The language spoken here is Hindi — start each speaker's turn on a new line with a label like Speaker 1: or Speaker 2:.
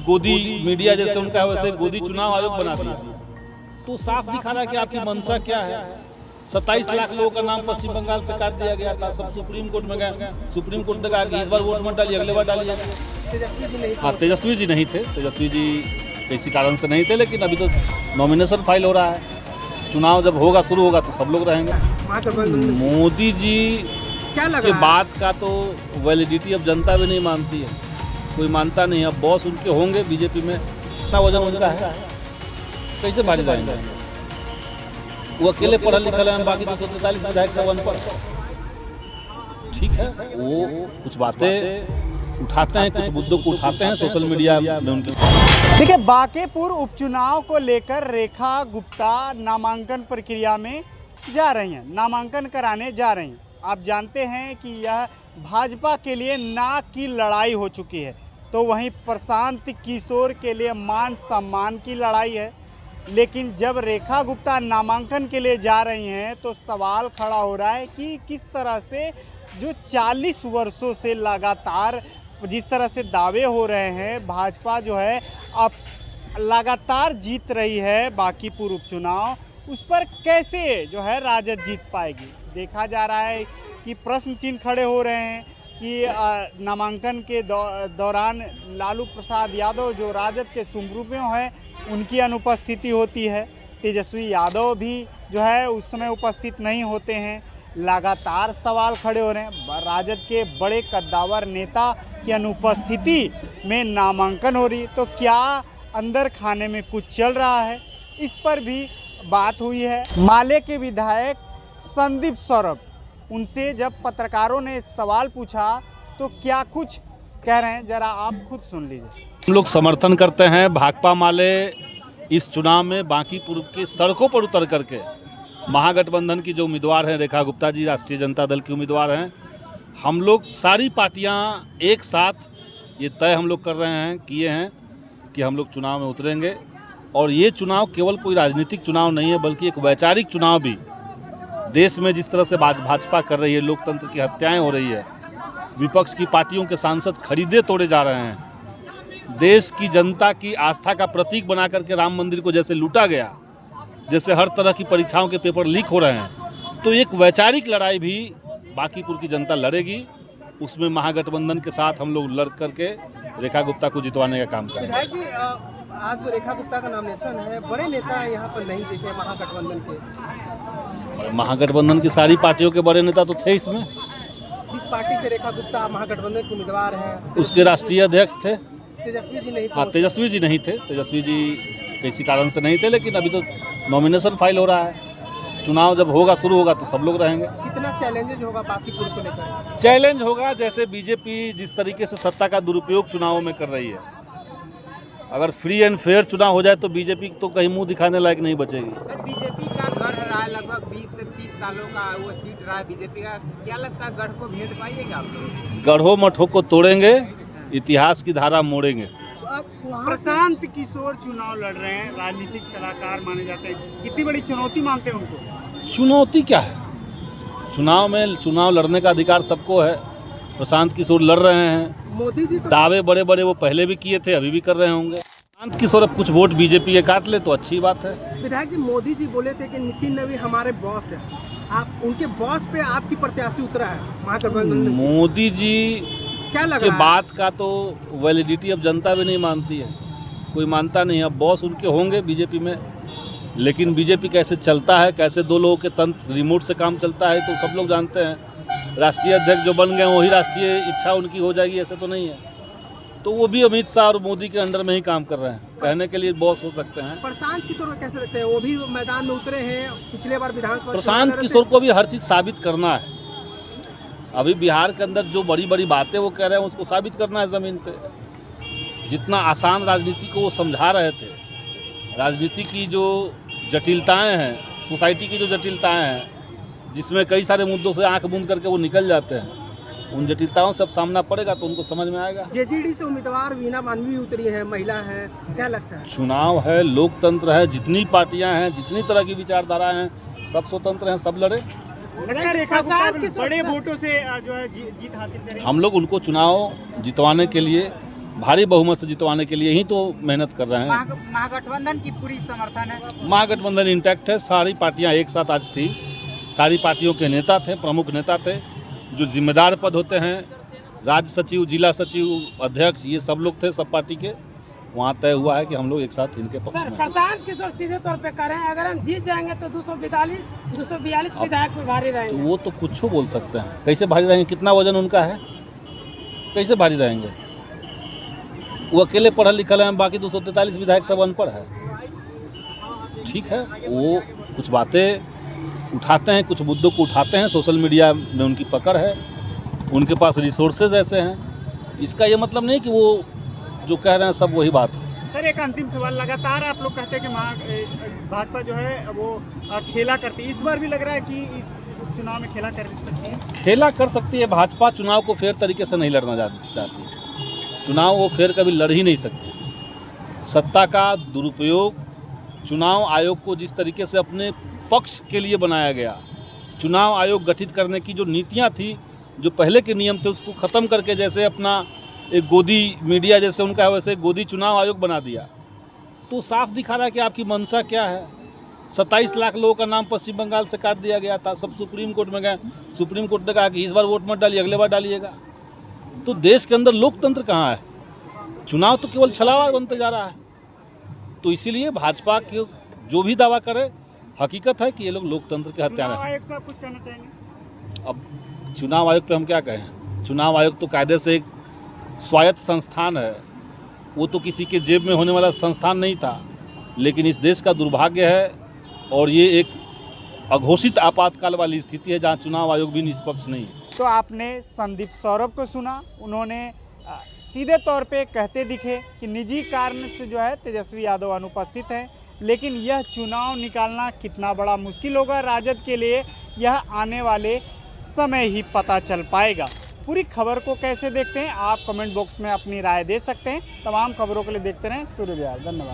Speaker 1: गोदी मीडिया जैसे उनका है वैसे गोदी चुनाव आयोग बना दिया, तो साफ दिखा रहा है कि आपकी मंशा क्या है। 27 लाख लोगों का नाम पश्चिम बंगाल से काट दिया गया था, सब सुप्रीम कोर्ट में गए, सुप्रीम कोर्ट ने कहा कि इस बार वोट मत डालिए, अगले बार डालिए। हाँ, तेजस्वी जी नहीं थे, तेजस्वी जी किसी कारण से नहीं थे, लेकिन अभी तो नॉमिनेशन फाइल हो रहा है, चुनाव जब होगा शुरू होगा तो सब लोग रहेंगे। मोदी जी के बात का तो वैलिडिटी अब जनता भी नहीं मानती है, कोई मानता नहीं। अब बॉस उनके होंगे बीजेपी में, इतना वजन उनका है, कैसे भारी जाएंगे? वो अकेले पढ़ा लिखा है, बाकी 243 विधायक सब अनपढ़। ठीक है, वो कुछ बातें उठाते हैं, कुछ मुद्दों को उठाते हैं सोशल मीडिया में उनके।
Speaker 2: देखिए, बांकेपुर उपचुनाव को लेकर रेखा गुप्ता नामांकन प्रक्रिया में जा रही हैं, नामांकन कराने जा रही हैं। आप जानते हैं कि यह भाजपा के लिए नाक की लड़ाई हो चुकी है, तो वहीं प्रशांत किशोर के लिए मान सम्मान की लड़ाई है। लेकिन जब रेखा गुप्ता नामांकन के लिए जा रही हैं तो सवाल खड़ा हो रहा है कि किस तरह से जो 40 वर्षों से लगातार जिस तरह से दावे हो रहे हैं, भाजपा जो है अब लगातार जीत रही है बांकीपुर उपचुनाव, उस पर कैसे जो है राजद जीत पाएगी। देखा जा रहा है कि प्रश्न चिन्ह खड़े हो रहे हैं कि नामांकन के दौरान लालू प्रसाद यादव जो राजद के सुमरूपों हैं उनकी अनुपस्थिति होती है, तेजस्वी यादव भी जो है उस समय उपस्थित नहीं होते हैं। लगातार सवाल खड़े हो रहे हैं, राजद के बड़े कद्दावर नेता की अनुपस्थिति में नामांकन हो रही, तो क्या अंदर खाने में कुछ चल रहा है, इस पर भी बात हुई है। माले के विधायक संदीप सौरभ, उनसे जब पत्रकारों ने सवाल पूछा तो क्या कुछ कह रहे हैं, जरा आप खुद सुन लीजिए।
Speaker 1: हम लोग समर्थन करते हैं भाकपा माले इस चुनाव में बांकीपुर की सड़कों पर उतर करके महागठबंधन की जो उम्मीदवार हैं रेखा गुप्ता जी राष्ट्रीय जनता दल की उम्मीदवार हैं, हम लोग सारी पार्टियां एक साथ ये तय हम लोग कर रहे हैं, किए हैं कि हम लोग चुनाव में उतरेंगे। और ये चुनाव केवल कोई राजनीतिक चुनाव नहीं है, बल्कि एक वैचारिक चुनाव भी। देश में जिस तरह से भाजपा कर रही है, लोकतंत्र की हत्याएं हो रही है, विपक्ष की पार्टियों के सांसद खरीदे तोड़े जा रहे हैं, देश की जनता की आस्था का प्रतीक बना करके राम मंदिर को जैसे लूटा गया, जैसे हर तरह की परीक्षाओं के पेपर लीक हो रहे हैं, तो एक वैचारिक लड़ाई भी बांकीपुर की जनता लड़ेगी। उसमें महागठबंधन के साथ हम लोग लड़ करके रेखा गुप्ता को जितवाने का काम करेंगे।
Speaker 3: विधायक जी, आज जो रेखा गुप्ता का नॉमिनेशन है, बड़े नेता यहाँ पर नहीं दिखे महागठबंधन के।
Speaker 1: महागठबंधन की सारी पार्टियों के बड़े नेता तो थे इसमें।
Speaker 3: जिस पार्टी से रेखा गुप्ता महागठबंधन के उम्मीदवार हैं,
Speaker 1: उसके राष्ट्रीय अध्यक्ष थे
Speaker 3: तेजस्वी जी नहीं।
Speaker 1: हाँ, तेजस्वी जी नहीं थे, तेजस्वी जी किसी कारण से नहीं थे, लेकिन अभी तो नॉमिनेशन फाइल हो रहा है, चुनाव जब होगा शुरू होगा तो सब लोग रहेंगे।
Speaker 3: कितना चैलेंजेज होगा बांकीपुर को लेकर?
Speaker 1: चैलेंज होगा, जैसे बीजेपी जिस तरीके से सत्ता का दुरुपयोग चुनावों में कर रही है, अगर फ्री एंड फेयर चुनाव हो जाए तो बीजेपी तो कहीं मुंह दिखाने लायक नहीं बचेगी।
Speaker 4: सर, बीजेपी का गढ़ रहा है, लगभग 20 से 30 सालों का वो सीट रहा है बीजेपी का, क्या लगता है गढ़ को भेद पाइएगा आप लोग?
Speaker 1: गढ़ों मठों को तोड़ेंगे, इतिहास की धारा मोड़ेंगे।
Speaker 2: प्रशांत किशोर चुनाव लड़ रहे हैं, राजनीतिक सलाहकार माने जाते हैं, कितनी बड़ी चुनौती मानते हैं उनको?
Speaker 1: चुनौती क्या है? चुनाव में चुनाव लड़ने का अधिकार सबको है। प्रशांत किशोर लड़ रहे हैं,
Speaker 3: मोदी जी
Speaker 1: दावे बड़े बड़े वो पहले भी किए थे, अभी भी कर रहे होंगे। प्रशांत किशोर अब कुछ वोट बीजेपी के काट ले तो अच्छी बात है।
Speaker 3: विधायक जी, मोदी जी बोले थे कि नितिन नवीन हमारे बॉस है, आप उनके बॉस पे आपकी प्रत्याशी उतरा है महागठबंधन में।
Speaker 1: मोदी जी
Speaker 3: क्या लग
Speaker 1: के
Speaker 3: रहा है?
Speaker 1: बात का तो वैलिडिटी अब जनता भी नहीं मानती है, कोई मानता नहीं। अब बॉस उनके होंगे बीजेपी में, लेकिन बीजेपी कैसे चलता है, कैसे दो लोगों के तंत्र रिमोट से काम चलता है, तो सब लोग जानते हैं। राष्ट्रीय अध्यक्ष जो बन गए वही राष्ट्रीय इच्छा उनकी हो जाएगी, ऐसे तो नहीं है। तो वो भी अमित शाह और मोदी के अंडर में ही काम कर रहे हैं, कहने के लिए बॉस हो सकते हैं।
Speaker 3: प्रशांत किशोर को कैसे लगते हैं? वो भी मैदान में उतरे हैं, पिछले बार विधानसभा।
Speaker 1: प्रशांत किशोर को भी हर चीज़ साबित करना है। अभी बिहार के अंदर जो बड़ी बड़ी बातें वो कह रहे हैं उसको साबित करना है ज़मीन पे। जितना आसान राजनीति को वो समझा रहे थे, राजनीति की जो जटिलताएं हैं, सोसाइटी की जो जटिलताएं हैं, जिसमें कई सारे मुद्दों से आंख मूंद करके वो निकल जाते हैं, उन जटिलताओं से अब सामना पड़ेगा तो उनको समझ में आएगा।
Speaker 3: जेजेडी से उम्मीदवार वीना मानवी उतरी है, महिला है, क्या लगता है?
Speaker 1: चुनाव है, लोकतंत्र है, जितनी पार्टियां हैं, जितनी तरह की विचारधारा हैं, सब स्वतंत्र हैं, सब लड़े।
Speaker 2: रेखा गुप्ता बड़े वोटों से जो है जीत हासिल करेंगे।
Speaker 1: हम लोग उनको चुनाव जितवाने के लिए भारी बहुमत से जितवाने के लिए ही तो मेहनत कर रहे हैं।
Speaker 4: महागठबंधन की पूरी समर्थन है।
Speaker 1: महागठबंधन इंटैक्ट है, सारी पार्टियां एक साथ आज थी, सारी पार्टियों के नेता थे, प्रमुख नेता थे, जो जिम्मेदार पद होते हैं, राज्य सचिव, जिला सचिव, अध्यक्ष, ये सब लोग थे सब पार्टी के। वहाँ तय हुआ है कि हम लोग एक साथ इनके पक्ष में हैं।
Speaker 5: प्रशांत किशोर सीधे तौर पे कह रहे हैं अगर हम जीत जाएंगे तो 242 विधायक पे भारी
Speaker 1: तो
Speaker 5: रहेंगे।
Speaker 1: वो तो कुछ बोल सकते हैं, कैसे भारी रहेंगे, कितना वजन उनका है, कैसे भारी रहेंगे। वो अकेले पढ़ल लिखल है, बाकी 243 विधायक सब अनपढ़ है। ठीक है, वो कुछ बातें उठाते हैं, कुछ मुद्दों को उठाते हैं, सोशल मीडिया में उनकी पकड़ है, उनके पास रिसोर्सेज ऐसे हैं। इसका ये मतलब नहीं कि वो जो कह रहे हैं सब वही बात है।
Speaker 2: सर एक अंतिम सवाल, लगातार आप लोग कहते हैं कि भाजपा जो है वो खेला करती है, इस बार भी लग रहा है कि इस उपचुनाव में खेला कर सकती है?
Speaker 1: खेला कर सकती है। भाजपा चुनाव को फेयर तरीके से नहीं लड़ना चाहती है। चुनाव वो फेयर कभी लड़ ही नहीं सकती। सत्ता का दुरुपयोग, चुनाव आयोग को जिस तरीके से अपने पक्ष के लिए बनाया गया, चुनाव आयोग गठित करने की जो नीतियां थी, जो पहले के नियम थे, उसको ख़त्म करके जैसे अपना एक गोदी मीडिया जैसे उनका है वैसे गोदी चुनाव आयोग बना दिया, तो साफ दिखा रहा है कि आपकी मंशा क्या है। 27 लाख लोगों का नाम पश्चिम बंगाल से काट दिया गया था, सब सुप्रीम कोर्ट में गए, सुप्रीम कोर्ट ने कहा कि इस बार वोट मत डालिए, अगले बार डालिएगा। तो देश के अंदर लोकतंत्र कहाँ है? चुनाव तो केवल छलावा बनते जा रहा है। तो इसीलिए भाजपा के जो भी दावा करे, हकीकत है कि ये लोग लोकतंत्र के हत्यारे हैं।
Speaker 2: चुनाव आयोग से आप कुछ कहना चाहेंगे?
Speaker 1: अब चुनाव आयोग पे हम क्या कहें? चुनाव आयोग तो कायदे से एक स्वायत्त संस्थान है, वो तो किसी के जेब में होने वाला संस्थान नहीं था। लेकिन इस देश का दुर्भाग्य है और ये एक अघोषित आपातकाल वाली स्थिति है जहाँ चुनाव आयोग भी निष्पक्ष नहीं है।
Speaker 2: तो आपने संदीप सौरभ को सुना, उन्होंने सीधे तौर पे कहते दिखे कि निजी कारण से जो है तेजस्वी यादव अनुपस्थित हैं, लेकिन यह चुनाव निकालना कितना बड़ा मुश्किल होगा राजद के लिए, यह आने वाले समय ही पता चल पाएगा। पूरी खबर को कैसे देखते हैं आप कमेंट बॉक्स में अपनी राय दे सकते हैं। तमाम खबरों के लिए देखते रहें सूर्य विहार। धन्यवाद।